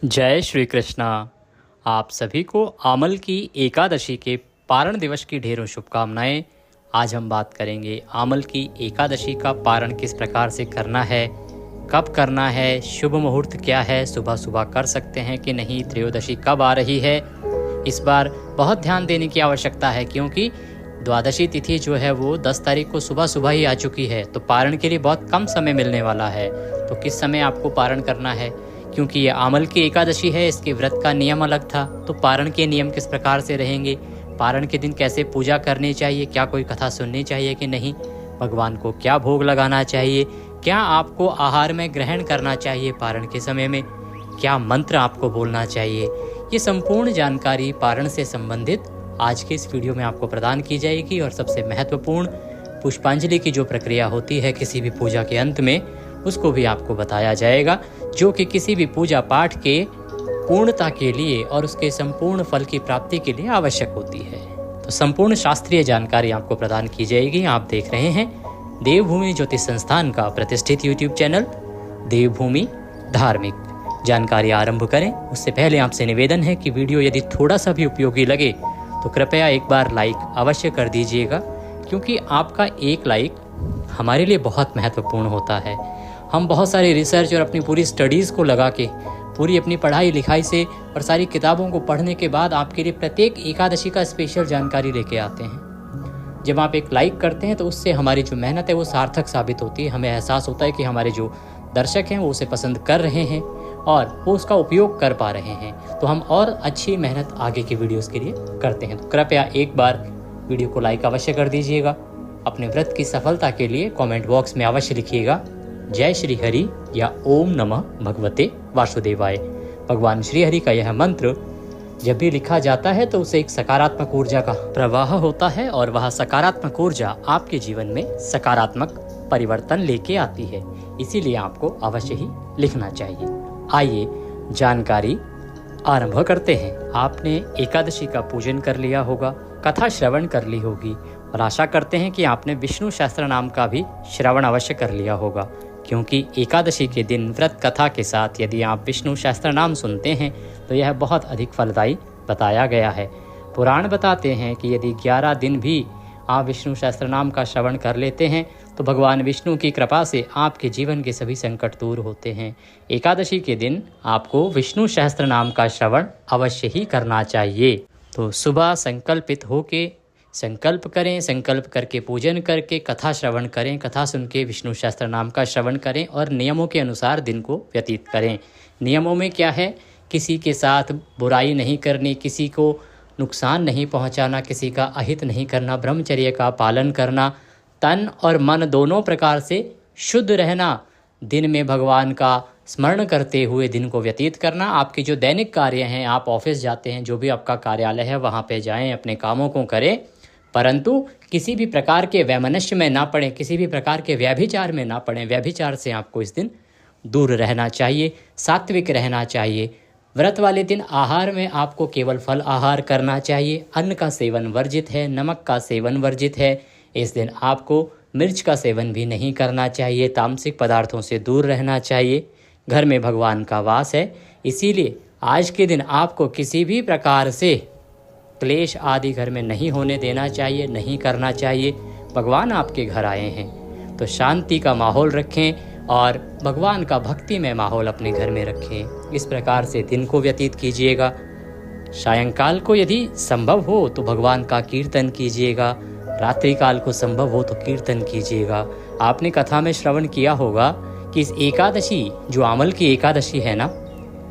जय श्री कृष्णा। आप सभी को आमल की एकादशी के पारण दिवस की ढेरों शुभकामनाएं। आज हम बात करेंगे आमल की एकादशी का पारण किस प्रकार से करना है, कब करना है, शुभ मुहूर्त क्या है, सुबह सुबह कर सकते हैं कि नहीं, त्रयोदशी कब आ रही है। इस बार बहुत ध्यान देने की आवश्यकता है क्योंकि द्वादशी तिथि जो है वो 10 तारीख को सुबह सुबह ही आ चुकी है, तो पारण के लिए बहुत कम समय मिलने वाला है। तो किस समय आपको पारण करना है, क्योंकि ये आमल की एकादशी है, इसके व्रत का नियम अलग था, तो पारण के नियम किस प्रकार से रहेंगे, पारण के दिन कैसे पूजा करनी चाहिए, क्या कोई कथा सुननी चाहिए कि नहीं, भगवान को क्या भोग लगाना चाहिए, क्या आपको आहार में ग्रहण करना चाहिए पारण के समय में, क्या मंत्र आपको बोलना चाहिए, ये संपूर्ण जानकारी पारण से संबंधित आज के इस वीडियो में आपको प्रदान की जाएगी। और सबसे महत्वपूर्ण पुष्पांजलि की जो प्रक्रिया होती है किसी भी पूजा के अंत में, उसको भी आपको बताया जाएगा, जो कि किसी भी पूजा पाठ के पूर्णता के लिए और उसके संपूर्ण फल की प्राप्ति के लिए आवश्यक होती है। तो संपूर्ण शास्त्रीय जानकारी आपको प्रदान की जाएगी। आप देख रहे हैं देवभूमि ज्योतिष संस्थान का प्रतिष्ठित यूट्यूब चैनल देवभूमि धार्मिक। जानकारी आरंभ करें उससे पहले आपसे निवेदन है कि वीडियो यदि थोड़ा सा भी उपयोगी लगे तो कृपया एक बार लाइक अवश्य कर दीजिएगा, क्योंकि आपका एक लाइक हमारे लिए बहुत महत्वपूर्ण होता है। हम बहुत सारी रिसर्च और अपनी पूरी स्टडीज़ को लगा के, पूरी अपनी पढ़ाई लिखाई से और सारी किताबों को पढ़ने के बाद आपके लिए प्रत्येक एकादशी का स्पेशल जानकारी लेके आते हैं। जब आप एक लाइक करते हैं तो उससे हमारी जो मेहनत है वो सार्थक साबित होती है। हमें एहसास होता है कि हमारे जो दर्शक हैं वो उसे पसंद कर रहे हैं और वो उसका उपयोग कर पा रहे हैं, तो हम और अच्छी मेहनत आगे के वीडियोज़ के लिए करते हैं। तो कृपया एक बार वीडियो को लाइक अवश्य कर दीजिएगा। अपने व्रत की सफलता के लिए कमेंट बॉक्स में अवश्य लिखिएगा जय श्री हरि या ओम नमः भगवते वासुदेवाय। भगवान श्री हरि का यह मंत्र जब भी लिखा जाता है तो उसे एक सकारात्मक ऊर्जा का प्रवाह होता है और वह सकारात्मक ऊर्जा आपके जीवन में सकारात्मक परिवर्तन लेके आती है, इसीलिए आपको अवश्य ही लिखना चाहिए। आइए जानकारी आरंभ करते हैं। आपने एकादशी का पूजन कर लिया होगा, कथा श्रवण कर ली होगी और आशा करते हैं कि आपने विष्णु सहस्त्र नाम का भी श्रवण अवश्य कर लिया होगा, क्योंकि एकादशी के दिन व्रत कथा के साथ यदि आप विष्णु सहस्त्र नाम सुनते हैं तो यह बहुत अधिक फलदायी बताया गया है। पुराण बताते हैं कि यदि 11 दिन भी आप विष्णु सहस्त्र नाम का श्रवण कर लेते हैं तो भगवान विष्णु की कृपा से आपके जीवन के सभी संकट दूर होते हैं। एकादशी के दिन आपको विष्णु सहस्त्र नाम का श्रवण अवश्य ही करना चाहिए। तो सुबह संकल्पित होके संकल्प करें, संकल्प करके पूजन करके कथा श्रवण करें, कथा सुन के विष्णु सहस्त्र नाम का श्रवण करें और नियमों के अनुसार दिन को व्यतीत करें। नियमों में क्या है, किसी के साथ बुराई नहीं करनी, किसी को नुकसान नहीं पहुंचाना, किसी का अहित नहीं करना, ब्रह्मचर्य का पालन करना, तन और मन दोनों प्रकार से शुद्ध रहना, दिन में भगवान का स्मरण करते हुए दिन को व्यतीत करना। आपके जो दैनिक कार्य हैं, आप ऑफिस जाते हैं, जो भी आपका कार्यालय है वहाँ पे जाएं, अपने कामों को करें, परंतु किसी भी प्रकार के वैमनस्य में ना पड़ें, किसी भी प्रकार के व्यभिचार में ना पड़ें। व्यभिचार से आपको इस दिन दूर रहना चाहिए, सात्विक रहना चाहिए। व्रत वाले दिन आहार में आपको केवल फल आहार करना चाहिए, अन्न का सेवन वर्जित है, नमक का सेवन वर्जित है। इस दिन आपको मिर्च का सेवन भी नहीं करना चाहिए, तामसिक पदार्थों से दूर रहना चाहिए। घर में भगवान का वास है, इसीलिए आज के दिन आपको किसी भी प्रकार से क्लेश आदि घर में नहीं होने देना चाहिए, नहीं करना चाहिए। भगवान आपके घर आए हैं तो शांति का माहौल रखें और भगवान का भक्ति में माहौल अपने घर में रखें। इस प्रकार से दिन को व्यतीत कीजिएगा। सायंकाल को यदि संभव हो तो भगवान का कीर्तन कीजिएगा, रात्रि काल को संभव हो तो कीर्तन कीजिएगा। आपने कथा में श्रवण किया होगा कि इस एकादशी जो आमल की एकादशी है ना,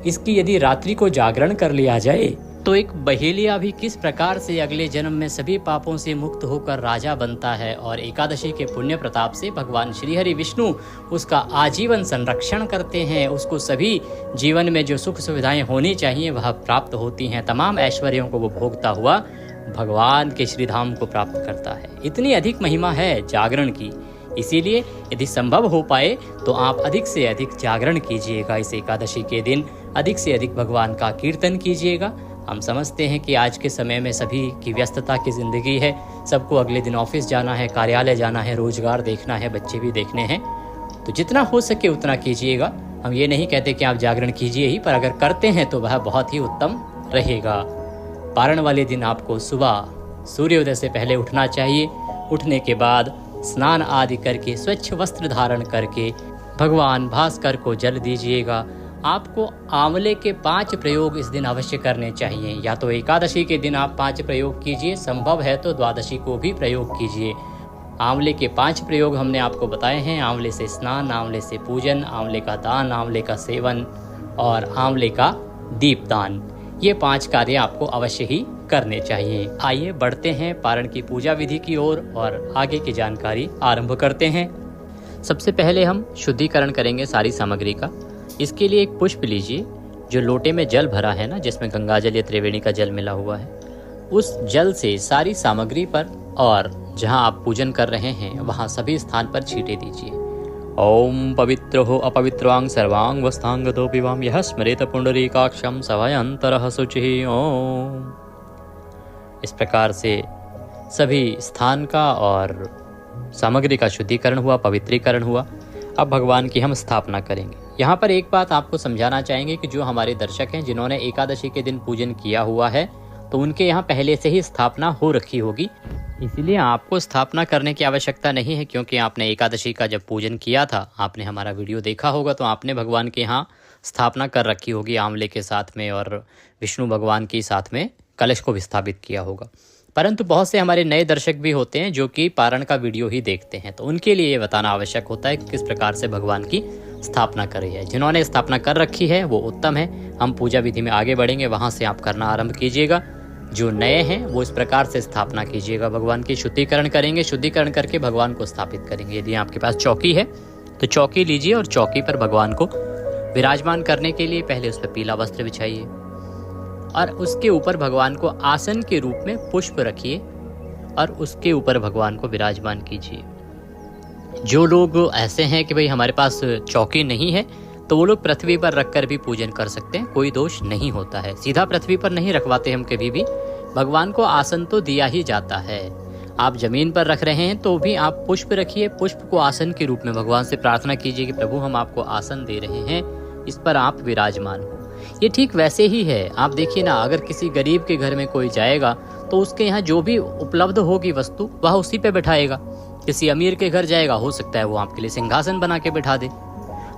इसकी यदि रात्रि को जागरण कर लिया जाए तो एक बहेलिया भी किस प्रकार से अगले जन्म में सभी पापों से मुक्त होकर राजा बनता है और एकादशी के पुण्य प्रताप से भगवान श्रीहरि विष्णु उसका आजीवन संरक्षण करते हैं, उसको सभी जीवन में जो सुख सुविधाएं होनी चाहिए वह प्राप्त होती हैं। तमाम ऐश्वर्यों को वो भोगता हुआ भगवान के श्रीधाम को प्राप्त करता है। इतनी अधिक महिमा है जागरण की, इसीलिए यदि संभव हो पाए तो आप अधिक से अधिक जागरण कीजिएगा। इस एकादशी के दिन अधिक से अधिक भगवान का कीर्तन कीजिएगा। हम समझते हैं कि आज के समय में सभी की व्यस्तता की ज़िंदगी है, सबको अगले दिन ऑफिस जाना है, कार्यालय जाना है, रोजगार देखना है, बच्चे भी देखने हैं, तो जितना हो सके उतना कीजिएगा। हम ये नहीं कहते कि आप जागरण कीजिए ही, पर अगर करते हैं तो वह बहुत ही उत्तम रहेगा। पारण वाले दिन आपको सुबह सूर्योदय से पहले उठना चाहिए। उठने के बाद स्नान आदि करके स्वच्छ वस्त्र धारण करके भगवान भास्कर को जल दीजिएगा। आपको आंवले के 5 प्रयोग इस दिन अवश्य करने चाहिए। या तो एकादशी के दिन आप 5 प्रयोग कीजिए, संभव है तो द्वादशी को भी प्रयोग कीजिए। आंवले के 5 प्रयोग हमने आपको बताए हैं। आंवले से स्नान, आंवले से पूजन, आंवले का दान, आंवले का सेवन और आंवले का दीपदान। ये 5 कार्य आपको अवश्य ही करने चाहिए। आइए बढ़ते हैं पारण की पूजा विधि की ओर और आगे की जानकारी आरंभ करते हैं। सबसे पहले हम शुद्धिकरण करेंगे सारी सामग्री का। इसके लिए एक पुष्प लीजिए। जो लोटे में जल भरा है ना, जिसमें गंगा जल या त्रिवेणी का जल मिला हुआ है, उस जल से सारी सामग्री पर और जहां आप पूजन कर रहे हैं वहां सभी स्थान पर छींटे दीजिए। ओम पवित्र हो अपवित्रवांग सर्वांग वस्तांगतो पिवाम यह स्मरेत पुंडरीकाक्षम सभयंतरः शुचिः ओम। इस प्रकार से सभी स्थान का और सामग्री का शुद्धिकरण हुआ, पवित्रीकरण हुआ। अब भगवान की हम स्थापना करेंगे। यहाँ पर एक बात आपको समझाना चाहेंगे कि जो हमारे दर्शक हैं जिन्होंने एकादशी के दिन पूजन किया हुआ है तो उनके यहाँ पहले से ही स्थापना हो रखी होगी, इसलिए आपको स्थापना करने की आवश्यकता नहीं है। क्योंकि आपने एकादशी का जब पूजन किया था, आपने हमारा वीडियो देखा होगा, तो आपने भगवान के यहाँ स्थापना कर रखी होगी आंवले के साथ में, और विष्णु भगवान के साथ में कलश को भी स्थापित किया होगा। परंतु बहुत से हमारे नए दर्शक भी होते हैं जो कि पारण का वीडियो ही देखते हैं, तो उनके लिए ये बताना आवश्यक होता है कि किस प्रकार से भगवान की स्थापना करी है। जिन्होंने स्थापना कर रखी है वो उत्तम है। हम पूजा विधि में आगे बढ़ेंगे, वहाँ से आप करना आरंभ कीजिएगा। जो नए हैं वो इस प्रकार से स्थापना कीजिएगा। भगवान की शुद्धिकरण करेंगे, शुद्धिकरण करके भगवान को स्थापित करेंगे। यदि आपके पास चौकी है तो चौकी लीजिए और चौकी पर भगवान को विराजमान करने के लिए पहले उस पर पीला वस्त्र बिछाइए और उसके ऊपर भगवान को आसन के रूप में पुष्प रखिए और उसके ऊपर भगवान को विराजमान कीजिए। जो लोग ऐसे हैं कि भाई हमारे पास चौकी नहीं है तो वो लोग पृथ्वी पर रखकर भी पूजन कर सकते हैं, कोई दोष नहीं होता है। सीधा पृथ्वी पर नहीं रखवाते हम कभी भी, भगवान को आसन तो दिया ही जाता है। आप जमीन पर रख रहे हैं तो भी आप पुष्प रखिए, पुष्प को आसन के रूप में भगवान से प्रार्थना कीजिए कि प्रभु हम आपको आसन दे रहे हैं, इस पर आप विराजमान हो। ये ठीक वैसे ही है। आप देखिए ना, अगर किसी गरीब के घर में कोई जाएगा तो उसके यहाँ जो भी उपलब्ध होगी वस्तु वह उसी पे बैठाएगा। किसी अमीर के घर जाएगा, हो सकता है वो आपके लिए सिंहासन बना के बैठा दे।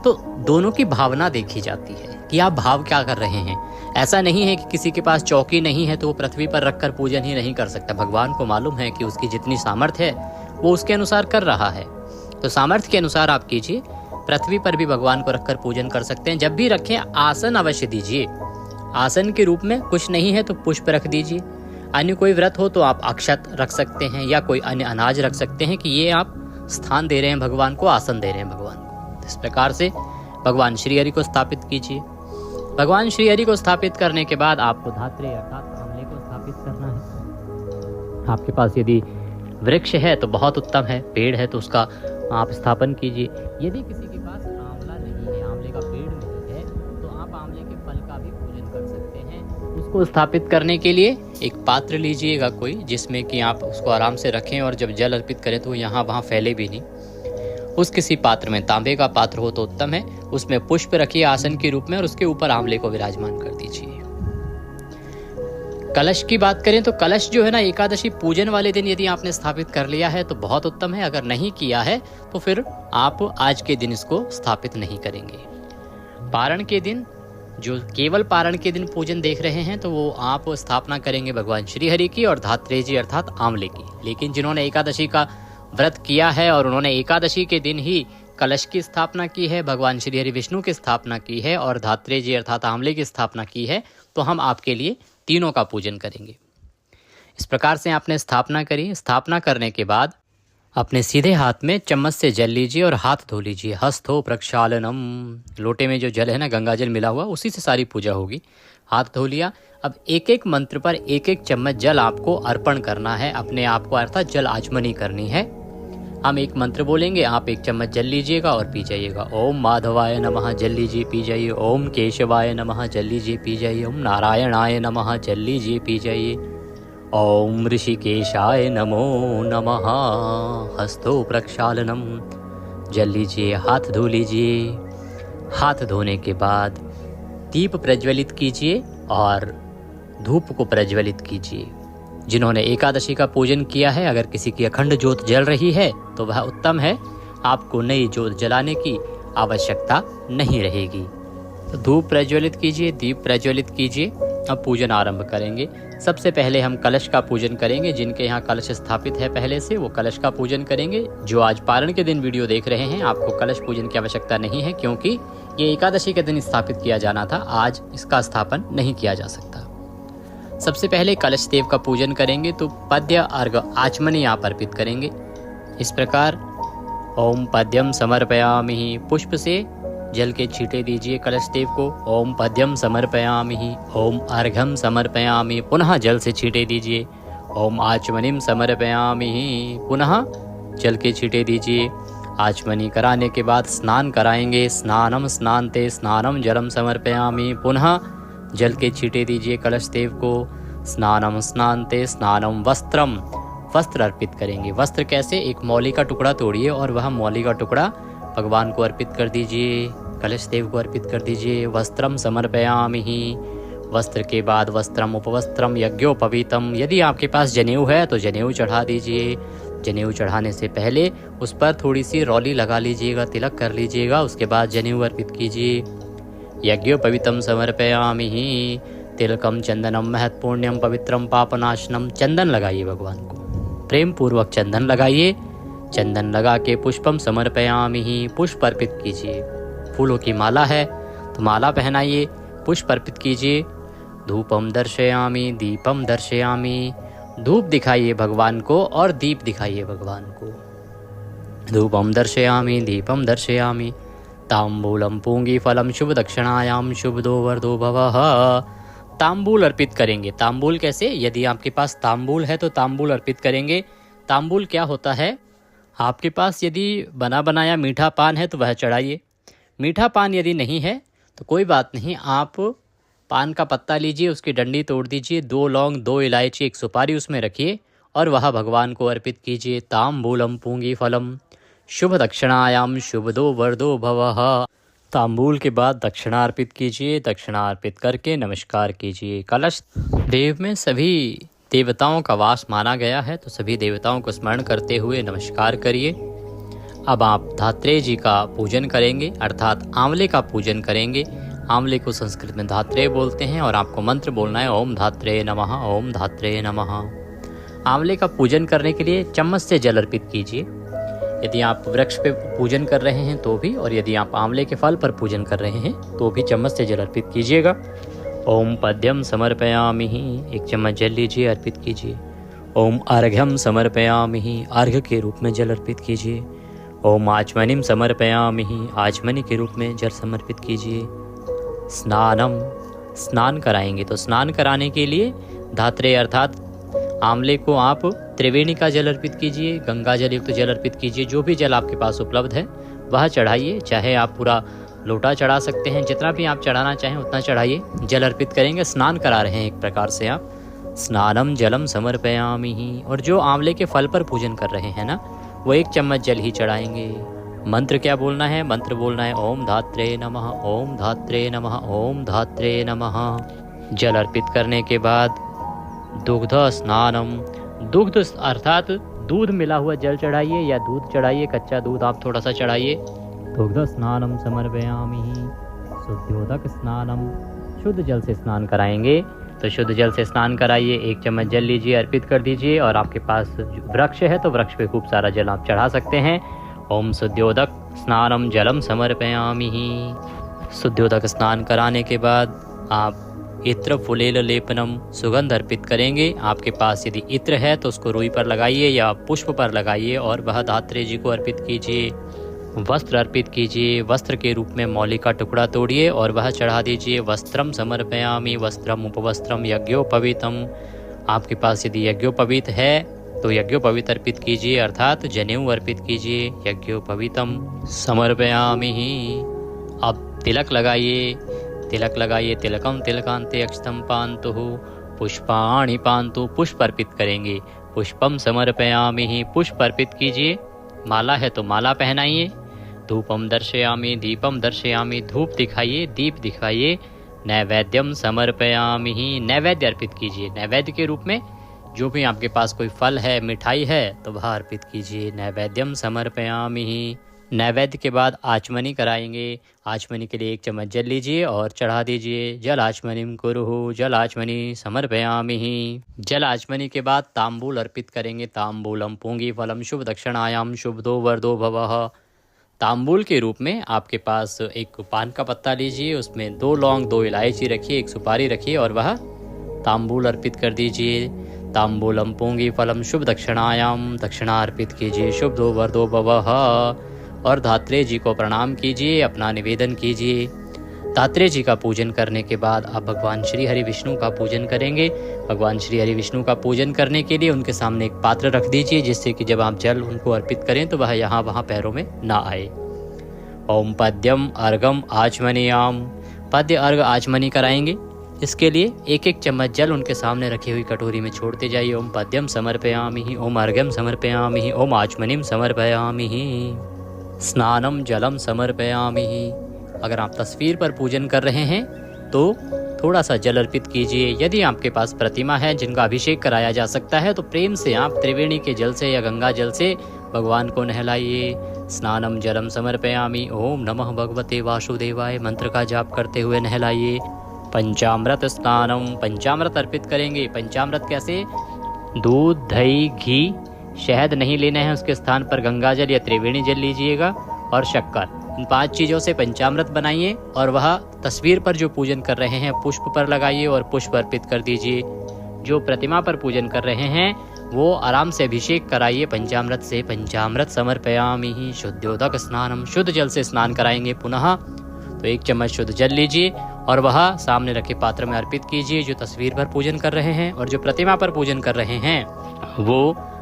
तो दोनों की भावना देखी जाती है कि आप भाव क्या कर रहे हैं। ऐसा नहीं है कि किसी के पास चौकी नहीं है तो वो पृथ्वी पर रखकर पूजन ही नहीं कर सकता। भगवान को मालूम है कि उसकी जितनी सामर्थ्य है वो उसके अनुसार कर रहा है, तो सामर्थ्य के अनुसार आप कीजिए। पृथ्वी पर भी भगवान को रखकर पूजन कर सकते हैं। जब भी रखें आसन अवश्य दीजिए। आसन के रूप में कुछ नहीं है तो पुष्प रख दीजिए। अन्य कोई व्रत हो तो आप अक्षत रख सकते हैं या कोई अन्य अनाज रख सकते हैं कि ये आप स्थान दे रहे हैं भगवान को, आसन दे रहे हैं भगवान को। इस प्रकार से भगवान श्री हरि को स्थापित कीजिए। भगवान श्री हरि को स्थापित करने के बाद आपको धात्रे अर्थात आंवले को स्थापित करना है। आपके पास यदि वृक्ष है तो बहुत उत्तम है, पेड़ है तो उसका आप स्थापन कीजिए। यदि किसी के पास आंवला नहीं है, आंवले का पेड़ नहीं है, तो आप आंवले के फल का भी पूजन कर सकते हैं। उसको स्थापित करने के लिए एक पात्र लीजिएगा कोई, जिसमें कि आप उसको आराम से रखें और जब जल अर्पित करें तो यहाँ वहाँ फैले भी नहीं। उस किसी पात्र में, तांबे का पात्र हो तो उत्तम है, उसमें पुष्प रखिए आसन के रूप में और उसके ऊपर आंवले को विराजमान कर दीजिए। कलश की बात करें तो कलश जो है ना, एकादशी पूजन वाले दिन यदि आपने स्थापित कर लिया है तो बहुत उत्तम है। अगर नहीं किया है तो फिर आप आज के दिन इसको स्थापित नहीं करेंगे। पारण के दिन, जो केवल पारण के दिन पूजन देख रहे हैं तो वो आप स्थापना करेंगे भगवान श्री हरि की और धात्रेय जी अर्थात आंवले की। लेकिन जिन्होंने एकादशी का व्रत किया है और उन्होंने एकादशी के दिन ही कलश की स्थापना की है, भगवान श्री हरि विष्णु की स्थापना की है और धात्रेय जी अर्थात आंवले की स्थापना की है, तो हम आपके लिए तीनों का पूजन करेंगे। इस प्रकार से आपने स्थापना करी। स्थापना करने के बाद अपने सीधे हाथ में चम्मच से जल लीजिए और हाथ धो लीजिए। हस्तो प्रक्षालनम, लोटे में जो जल है ना, गंगा जल मिला हुआ, उसी से सारी पूजा होगी। हाथ धो लिया। अब एक एक मंत्र पर एक एक चम्मच जल आपको अर्पण करना है, अपने आप को अर्थात जल आचमनी करनी है। हम एक मंत्र बोलेंगे, आप एक चम्मच जल लीजिएगा और पी जाइएगा। ओम माधवाय नमः, जल लीजिए पी जाइए। ओम केशवाय नमः, जल लीजिए पी जाइए। ओम नारायणाय नमः, जल लीजिए पी जाइए। ओम ऋषिकेशाय नमो नमः, हस्तो प्रक्षालनम, जल लीजिए, हाथ धो लीजिए। हाथ धोने के बाद दीप प्रज्वलित कीजिए और धूप को प्रज्वलित कीजिए। जिन्होंने एकादशी का पूजन किया है, अगर किसी की अखंड ज्योत जल रही है तो वह उत्तम है, आपको नई ज्योत जलाने की आवश्यकता नहीं रहेगी। तो धूप प्रज्वलित कीजिए, दीप प्रज्वलित कीजिए। अब पूजन आरंभ करेंगे। सबसे पहले हम कलश का पूजन करेंगे। जिनके यहाँ कलश स्थापित है पहले से, वो कलश का पूजन करेंगे। जो आज पारण के दिन वीडियो देख रहे हैं, आपको कलश पूजन की आवश्यकता नहीं है, क्योंकि ये एकादशी के दिन स्थापित किया जाना था। आज इसका स्थापन नहीं किया जा सकता। सबसे पहले कलश देव का पूजन करेंगे तो पद्य अर्घ आचमनी आप अर्पित करेंगे। इस प्रकार ओम पद्यम समर्पयामि, पुष्प से जल के छींटे दीजिए कलश देव को। ओम पद्यम समर्पयामि, ओम अर्घम समर्पयामि, पुनः जल से छींटे दीजिए। ओम आचमनीम समर्पयामि, पुनः जल के छींटे दीजिए। आचमनी कराने के बाद स्नान कराएंगे। स्नानम स्नानते स्नानम जलम समर्पयामि, पुनः जल के छींटे दीजिए कलश देव को। स्नानम स्नानते स्नानम वस्त्रम, वस्त्र अर्पित करेंगे। वस्त्र कैसे? एक मौली का टुकड़ा तोड़िए और वह मौली का टुकड़ा भगवान को अर्पित कर दीजिए, कलश देव को अर्पित कर दीजिए। वस्त्रम समर्पयामि, वस्त्र के बाद वस्त्रम उपवस्त्रम यज्ञोपवीतम। यदि आपके पास जनेऊ है तो जनेऊ चढ़ा दीजिए। जनेऊ चढ़ाने से पहले उस पर थोड़ी सी रौली लगा लीजिएगा, तिलक कर लीजिएगा, उसके बाद जनेऊ अर्पित कीजिए। यज्ञोपवीतम समर्पयामि, तिलकम चंदनम महत्पुण्यम पवित्रम पापनाशनम। चंदन लगाइए भगवान को, प्रेम पूर्वक चंदन लगाइए। चंदन लगा के पुष्पम समर्पयामि, पुष्प अर्पित कीजिए। फूलों की माला है तो माला पहनाइए, पुष्प अर्पित कीजिए। धूपम दर्शयामि, दीपम दर्शयामि, धूप दिखाइए भगवान को और दीप दिखाइए भगवान को। धूपम दर्शयामि, दीपम दर्शयामि। तांबूलम पूंगी फलम शुभ दक्षिणायाम शुभदो वरदो भवः। तांबूल अर्पित करेंगे। तांबूल कैसे? यदि आपके पास तांबूल है तो तांबूल अर्पित करेंगे। तांबूल क्या होता है? आपके पास यदि बना बनाया मीठा पान है तो वह चढ़ाइए। मीठा पान यदि नहीं है तो कोई बात नहीं, आप पान का पत्ता लीजिए, उसकी डंडी तोड़ दीजिए, 2 लौंग, 2 इलायची, 1 सुपारी उसमें रखिए और वह भगवान को अर्पित कीजिए। तांबूलम पूंगी फलम शुभ दक्षिणायाम शुभदो वरदो भवः। तांबूल के बाद दक्षिणा अर्पित कीजिए। दक्षिणा अर्पित करके नमस्कार कीजिए। कलश देव में सभी देवताओं का वास माना गया है, तो सभी देवताओं को स्मरण करते हुए नमस्कार करिए। अब आप धात्रेय जी का पूजन करेंगे, अर्थात आंवले का पूजन करेंगे। आंवले को संस्कृत में धात्रेय बोलते हैं और आपको मंत्र बोलना है ओम धात्रेय नमः, ओम धात्रेय नमः। आंवले का पूजन करने के लिए चम्मच से जल अर्पित कीजिए। यदि आप वृक्ष पे पूजन कर रहे हैं तो भी, और यदि आप आंवले के फल पर पूजन कर रहे हैं तो भी चम्मच से जल अर्पित कीजिएगा। ओम पद्यम समर्पयामि, 1 चम्मच जल लीजिए, अर्पित कीजिए। ओम अर्घ्यम समर्पयामि, अर्घ्य के रूप में जल अर्पित कीजिए। ओम आचमनीम समर्पयामि, आचमनी के रूप में जल समर्पित कीजिए। स्नानम, स्नान कराएंगे तो स्नान कराने के लिए धात्रेय अर्थात आंवले को आप त्रिवेणी का जल अर्पित कीजिए, गंगा जल युक्त जल अर्पित कीजिए। जो भी जल आपके पास उपलब्ध है वह चढ़ाइए, चाहे आप पूरा लोटा चढ़ा सकते हैं, जितना भी आप चढ़ाना चाहें उतना चढ़ाइए। जल अर्पित करेंगे, स्नान करा रहे हैं एक प्रकार से आप। स्नानम जलम समर्पयामि, और जो आंवले के फल पर पूजन कर रहे हैं ना, वो 1 चम्मच जल ही चढ़ाएंगे। मंत्र क्या बोलना है? मंत्र बोलना है ओम धात्रेय नमः, ओम धात्रेय नमः, ओम धात्रेय नमः। जल अर्पित करने के बाद दुग्ध स्नानम, दुग्ध अर्थात दूध मिला हुआ जल चढ़ाइए या दूध चढ़ाइए, कच्चा दूध आप थोड़ा सा चढ़ाइए। दुग्ध स्नानम समर्पयामि, शुद्धोदक स्नानम, शुद्ध जल से स्नान कराएंगे तो शुद्ध जल से स्नान कराइए। 1 चम्मच जल लीजिए, अर्पित कर दीजिए। और आपके पास वृक्ष है तो वृक्ष पे खूब सारा जल आप चढ़ा सकते हैं। ओम शुद्धोदक स्नानम जलम समर्पयामि। शुद्धोदक स्नान कराने के बाद आप इत्र फुलेल लेपनम, सुगंध अर्पित करेंगे। आपके पास यदि इत्र है तो उसको रुई पर लगाइए या पुष्प पर लगाइए और वह धात्रेय जी को अर्पित कीजिए। वस्त्र अर्पित कीजिए। वस्त्र के रूप में मौली का टुकड़ा तोड़िए और वह चढ़ा दीजिए। वस्त्रम समर्पयामि, वस्त्रम उपवस्त्रम यज्ञोपवीतम। आपके पास यदि यज्ञोपवीत है तो यज्ञोपवीत अर्पित कीजिए, अर्थात जनेऊ अर्पित कीजिए। यज्ञोपवीतम समर्पयामि। अब तिलक लगाइए, तिलक लगाइए। तिलकम तिलकांते अक्षतम पान्तु पुष्पाणि पान्तु, पुष्प अर्पित करेंगे। पुष्पम समर्पयामि, पुष्प अर्पित कीजिए। माला है तो माला पहनाइए। धूपम दर्शयामि, दीपम दर्शयामि, धूप दिखाइए, दीप दिखाइए। नैवेद्यम समर्पयामि, नैवेद्य अर्पित कीजिए। नैवेद्य के रूप में जो भी आपके पास कोई फल है, मिठाई है, तो वह अर्पित कीजिए। नैवेद्यम समर्पयामि। नैवेद्य के बाद आचमनी कराएंगे। आचमनी के लिए 1 चम्मच जल लीजिए और चढ़ा दीजिए। जल आचमनिम कुरुः, जल आचमनी समर्पयामि। जल आचमनी के बाद तांबूल अर्पित करेंगे। तांबूलम पूंगी फलम शुभ दक्षिणायाम शुभदो वरदो भवः। तांबूल के रूप में आपके पास एक पान का पत्ता लीजिए, उसमें 2 लौंग, 2 इलायची रखिए, 1 सुपारी रखिए और वह तांबूल अर्पित कर दीजिए। तांबूलम पूंगी फलम शुभ दक्षिणायाम, दक्षिणा अर्पित कीजिए, शुभदो वरदो भवः। और धात्रेय जी को प्रणाम कीजिए, अपना निवेदन कीजिए। धात्रेय जी का पूजन करने के बाद आप भगवान श्री हरि विष्णु का पूजन करेंगे। भगवान श्री हरि विष्णु का पूजन करने के लिए उनके सामने एक पात्र रख दीजिए, जिससे कि जब आप जल उनको अर्पित करें तो वह यहाँ वहाँ पैरों में ना आए। ओम पद्यम अर्घम आचमनीयाम, पद्य अर्घ आचमनी कराएंगे। इसके लिए 1-1 चम्मच जल उनके सामने रखी हुई कटोरी में छोड़ते जाइए। ओम पद्यम समर्पयामि, ओम अर्घ्यम समर्पयामि, ओम आचमनीम समर्पयामि, स्नानम जलम समर्पयामि। अगर आप तस्वीर पर पूजन कर रहे हैं तो थोड़ा सा जल अर्पित कीजिए। यदि आपके पास प्रतिमा है जिनका अभिषेक कराया जा सकता है तो प्रेम से आप त्रिवेणी के जल से या गंगा जल से भगवान को नहलाइए। स्नानम जलम समर्पयामि, ओम नमः भगवते वासुदेवाय मंत्र का जाप करते हुए नहलाइए। पंचामृत स्नानम, पंचामृत अर्पित करेंगे। पंचामृत कैसे? दूध, दही, घी, शहद नहीं लेना है, उसके स्थान पर गंगा जल या त्रिवेणी जल लीजिएगा और शक्कर। इन 5 चीज़ों से पंचामृत बनाइए और वह तस्वीर पर जो पूजन कर रहे हैं पुष्प पर लगाइए और पुष्प अर्पित कर दीजिए। जो प्रतिमा पर पूजन कर रहे हैं वो आराम से अभिषेक कराइए पंचामृत से। पंचामृत समर्पयामि, शुद्धोदक स्नानम, शुद्ध जल से स्नान कराएंगे पुनः। तो 1 चम्मच शुद्ध जल लीजिए और वह सामने रखे पात्र में अर्पित कीजिए। जो तस्वीर पर पूजन कर रहे हैं और जो प्रतिमा पर पूजन कर रहे हैं वो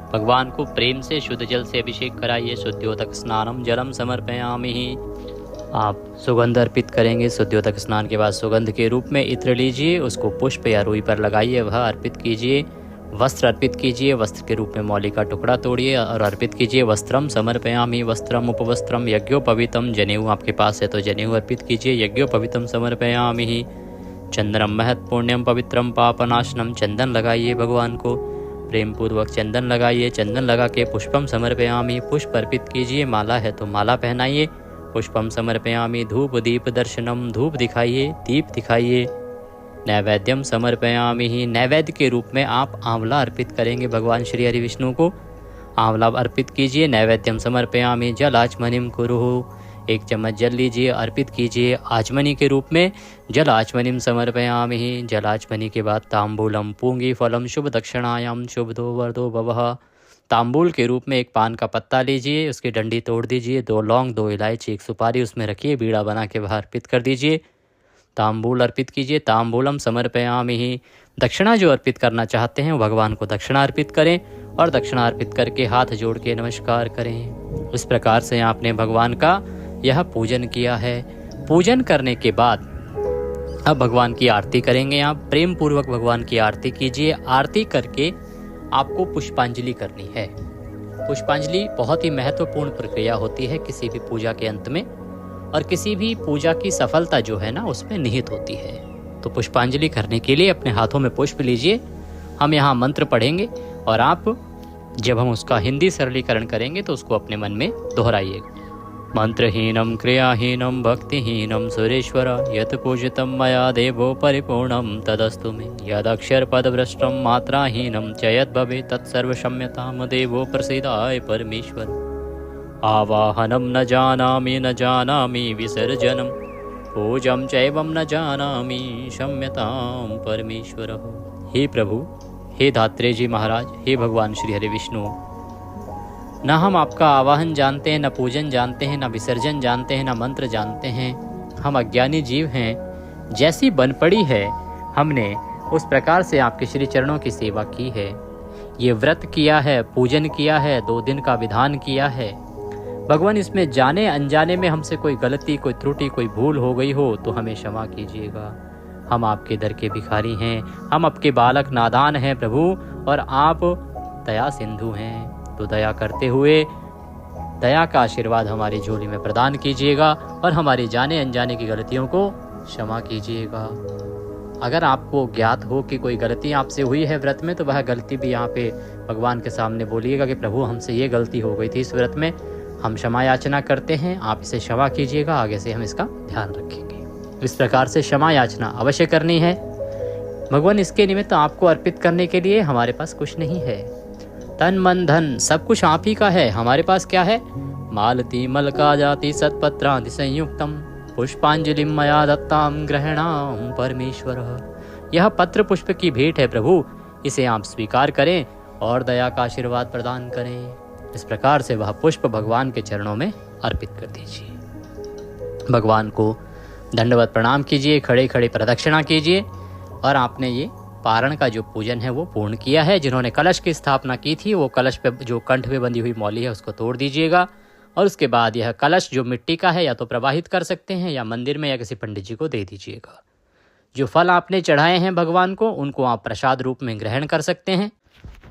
भगवान को प्रेम से शुद्ध जल से अभिषेक कराइए। शुद्धोदक स्नानम जलम समर्पयामि। आप सुगंध अर्पित करेंगे। शुद्धोदक स्नान के बाद सुगंध के रूप में इत्र लीजिए, उसको पुष्प या रुई पर लगाइए, वह अर्पित कीजिए। वस्त्र अर्पित कीजिए, वस्त्र के रूप में मौली का टुकड़ा तोड़िए और अर्पित कीजिए। वस्त्रम समर्पयामि, वस्त्रम उपवस्त्रम यज्ञोपवीतम, जनेऊ आपके पास है तो जनेऊ अर्पित कीजिए। यज्ञोपवीतम समर्पयामि। चंदनम महत् पुण्यम पवित्रम पापनाशनम, चंदन लगाइए भगवान को, प्रेम पूर्वक चंदन लगाइए। चंदन लगा के पुष्पम समर्पयामि, पुष्प अर्पित कीजिए। माला है तो माला पहनाइए। पुष्पम समर्पयामि। धूप दीप दर्शनम, धूप दिखाइए, दीप दिखाइए। नैवेद्यम समर्पयामि, नैवेद्य के रूप में आप आंवला अर्पित करेंगे भगवान श्री हरि विष्णु को। आंवला अर्पित कीजिए। नैवेद्यम समर्पयामि। जल आचमनीम कुरुः, 1 चम्मच जल लीजिए, अर्पित कीजिए आचमनी के रूप में। जल आचमनीम समर्पयामि। जल आचमनी के बाद तांबूलम पूंगी फलम शुभ दक्षिणायाम शुभदो वरदो भवः। तांबूल के रूप में एक पान का पत्ता लीजिए, उसकी डंडी तोड़ दीजिए, 2 लौंग, 2 इलायची, 1 सुपारी उसमें रखिए, बीड़ा बना के वह अर्पित कर दीजिए। तांबूल अर्पित कीजिए। तांबूलम समर्पयामि। दक्षिणा जो अर्पित करना चाहते हैं भगवान को दक्षिणा अर्पित करें और दक्षिणा अर्पित करके हाथ जोड़ के नमस्कार करें। इस प्रकार से आपने भगवान का यह पूजन किया है। पूजन करने के बाद अब भगवान की आरती करेंगे। आप प्रेम पूर्वक भगवान की आरती कीजिए। आरती करके आपको पुष्पांजलि करनी है। पुष्पांजलि बहुत ही महत्वपूर्ण प्रक्रिया होती है किसी भी पूजा के अंत में, और किसी भी पूजा की सफलता जो है ना उसमें निहित होती है। तो पुष्पांजलि करने के लिए अपने हाथों में पुष्प लीजिए। हम यहाँ मंत्र पढ़ेंगे और आप जब हम उसका हिंदी सरलीकरण करेंगे तो उसको अपने मन में दोहराइएगा। मंत्रहीनम क्रियाहीनम भक्तिहीनम सुरेश्वर यत पूजितम मया देवो परिपूर्णम तदस्तु मे। यदक्षर पदभ्रष्टम मात्राहीनम च यद् भवेत् तत्सर्वक्षम्यताम देवो प्रसीदाय परमेश्वर। आवाहनम न जानामि विसर्जनम पूजम चैवम न जानामि क्षम्यताम परमेश्वर। हे प्रभु, हे धात्रेय जी महाराज, हे भगवान श्री हरि विष्णु, न हम आपका आवाहन जानते हैं, न पूजन जानते हैं, न विसर्जन जानते हैं, न मंत्र जानते हैं। हम अज्ञानी जीव हैं। जैसी बन पड़ी है हमने उस प्रकार से आपके श्री चरणों की सेवा की है। ये व्रत किया है, पूजन किया है, 2 दिन का विधान किया है। भगवान इसमें जाने अनजाने में हमसे कोई गलती, कोई त्रुटि, कोई भूल हो गई हो तो हमें क्षमा कीजिएगा। हम आपके दर के भिखारी हैं, हम आपके बालक नादान हैं प्रभु, और आप दया सिंधु हैं। तो दया करते हुए दया का आशीर्वाद हमारी झोली में प्रदान कीजिएगा और हमारी जाने अनजाने की गलतियों को क्षमा कीजिएगा। अगर आपको ज्ञात हो कि कोई गलती आपसे हुई है व्रत में, तो वह गलती भी यहाँ पे भगवान के सामने बोलिएगा कि प्रभु हमसे ये गलती हो गई थी इस व्रत में, हम क्षमा याचना करते हैं, आप इसे क्षमा कीजिएगा, आगे से हम इसका ध्यान रखेंगे। इस प्रकार से क्षमा याचना अवश्य करनी है। भगवान इसके निमित्त आपको अर्पित करने के लिए हमारे पास कुछ नहीं है, तन मन धन सब कुछ आप ही का है। हमारे पास क्या है? मालती मलका जाति सत्पत्रादि संयुक्तम पुष्पांजलिम मया दत्ताम ग्रहणाम परमेश्वर। यह पत्र पुष्प की भेंट है प्रभु, इसे आप स्वीकार करें और दया का आशीर्वाद प्रदान करें। इस प्रकार से वह पुष्प भगवान के चरणों में अर्पित कर दीजिए। भगवान को दंडवत प्रणाम कीजिए, खड़े खड़े प्रदक्षिणा कीजिए और आपने ये पारण का जो पूजन है वो पूर्ण किया है। जिन्होंने कलश की स्थापना की थी वो कलश पे जो कंठ पे बंधी हुई मौली है उसको तोड़ दीजिएगा और उसके बाद यह कलश जो मिट्टी का है या तो प्रवाहित कर सकते हैं या मंदिर में या किसी पंडित जी को दे दीजिएगा। जो फल आपने चढ़ाए हैं भगवान को उनको आप प्रसाद रूप में ग्रहण कर सकते हैं।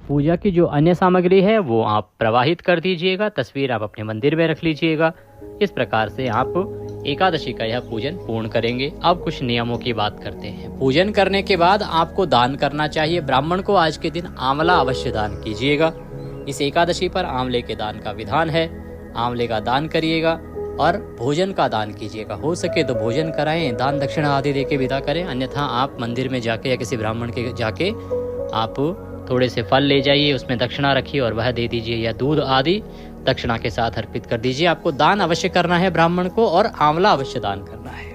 पूजा की जो अन्य सामग्री है वो आप प्रवाहित कर दीजिएगा, तस्वीर आप अपने मंदिर में रख लीजिएगा। इस प्रकार से आप एकादशी का यह पूजन पूर्ण करेंगे। अब कुछ नियमों की बात करते हैं। पूजन करने के बाद आपको दान करना चाहिए। ब्राह्मण को आज के दिन आंवला अवश्य दान कीजिएगा। इस एकादशी पर आंवले के दान का विधान है। आंवले का दान करिएगा और भोजन का दान कीजिएगा। हो सके तो भोजन कराएं, दान दक्षिणा आदि देके विदा करें, अन्यथा आप मंदिर में जाके या किसी ब्राह्मण के जाके आप थोड़े से फल ले जाइए, उसमें दक्षिणा रखिए और वह दे दीजिए या दूध आदि दक्षिणा के साथ अर्पित कर दीजिए। आपको दान अवश्य करना है ब्राह्मण को और आंवला अवश्य दान करना है।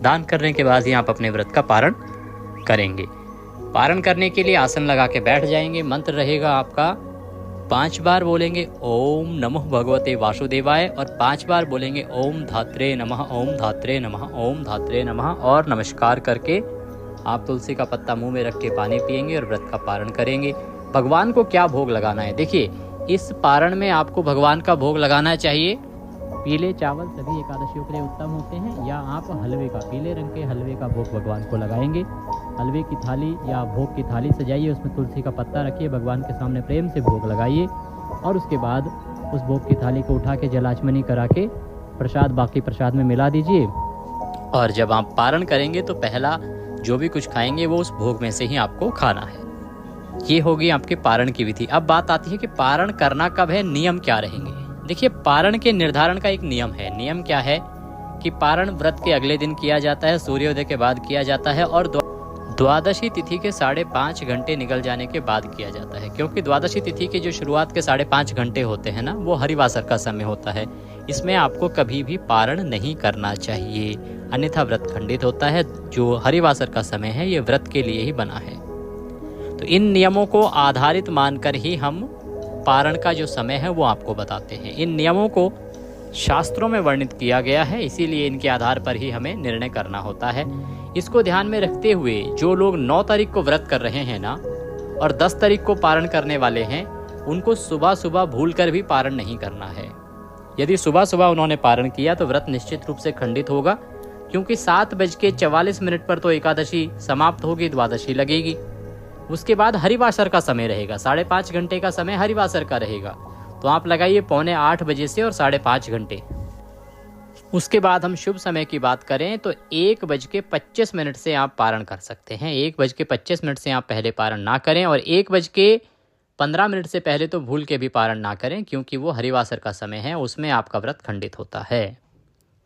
दान करने के बाद ही आप अपने व्रत का पारण करेंगे। पारण करने के लिए आसन लगा के बैठ जाएंगे। मंत्र रहेगा आपका 5 बार बोलेंगे ओम नमः भगवते वासुदेवाय और 5 बार बोलेंगे ओम धात्रे नमः, ओम धात्रे नमः, ओम धात्रे नमः और नमस्कार करके आप तुलसी का पत्ता मुंह में रख के पानी पिएंगे और व्रत का पारण करेंगे। भगवान को क्या भोग लगाना है? देखिए, इस पारण में आपको भगवान का भोग लगाना चाहिए। पीले चावल सभी एकादशियों के लिए उत्तम होते हैं, या आप हलवे का, पीले रंग के हलवे का भोग भगवान को लगाएंगे। हलवे की थाली या भोग की थाली सजाइए, उसमें तुलसी का पत्ता रखिए, भगवान के सामने प्रेम से भोग लगाइए और उसके बाद उस भोग की थाली को उठा के जलाचमनी करा के प्रसाद बाकी प्रसाद में मिला दीजिए। और जब आप पारण करेंगे तो पहला जो भी कुछ खाएंगे वो उस भोग में से ही आपको खाना है। ये होगी आपके पारण की विधि। अब बात आती है कि पारण करना कब है, नियम क्या रहेंगे। देखिए, पारण के निर्धारण का एक नियम है। नियम क्या है कि पारण व्रत के अगले दिन किया जाता है, सूर्योदय के बाद किया जाता है और द्वादशी तिथि के 5.5 घंटे निकल जाने के बाद किया जाता है। क्योंकि द्वादशी तिथि के जो शुरुआत के 5.5 घंटे होते हैं ना, वो हरिवासर का समय होता है। इसमें आपको कभी भी पारण नहीं करना चाहिए, अन्यथा व्रत खंडित होता है। जो हरिवासर का समय है ये व्रत के लिए ही बना है। तो इन नियमों को आधारित मानकर ही हम पारण का जो समय है वो आपको बताते हैं। इन नियमों को शास्त्रों में वर्णित किया गया है, इसीलिए इनके आधार पर ही हमें निर्णय करना होता है। इसको ध्यान में रखते हुए जो लोग 9 तारीख को व्रत कर रहे हैं ना और 10 तारीख को पारण करने वाले हैं, उनको सुबह सुबह भूल कर भी पारण नहीं करना है। यदि सुबह सुबह उन्होंने पारण किया तो व्रत निश्चित रूप से खंडित होगा, क्योंकि 7:44 पर तो एकादशी समाप्त होगी, द्वादशी लगेगी। उसके बाद हरिवासर का समय रहेगा, 5.5 घंटे का समय हरिवासर का रहेगा। तो आप लगाइए 7:45 बजे से और 5.5 घंटे। उसके बाद हम शुभ समय की बात करें तो 1:25 से आप पारण कर सकते हैं। 1:25 से आप पहले पारण ना करें और 1:15 से पहले तो भूल के भी पारण ना करें, क्योंकि वो हरिवासर का समय है, उसमें आपका व्रत खंडित होता है।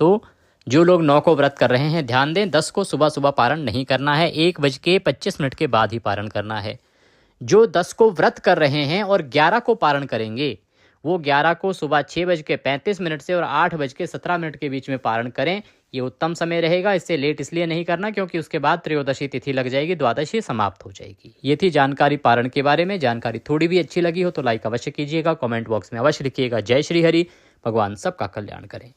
तो जो लोग 9 को व्रत कर रहे हैं ध्यान दें, 10 को सुबह सुबह पारण नहीं करना है, 1:25 के बाद ही पारण करना है। जो 10 को व्रत कर रहे हैं और 11 को पारण करेंगे, वो 11 को सुबह 6:35 से और 8:17 के बीच में पारण करें। ये उत्तम समय रहेगा। इससे लेट इसलिए नहीं करना क्योंकि उसके बाद त्रयोदशी तिथि लग जाएगी, द्वादशी समाप्त हो जाएगी। ये थी जानकारी पारण के बारे में। जानकारी थोड़ी भी अच्छी लगी हो तो लाइक अवश्य कीजिएगा, कमेंट बॉक्स में अवश्य लिखिएगा। जय श्री हरि। भगवान सबका कल्याण करें।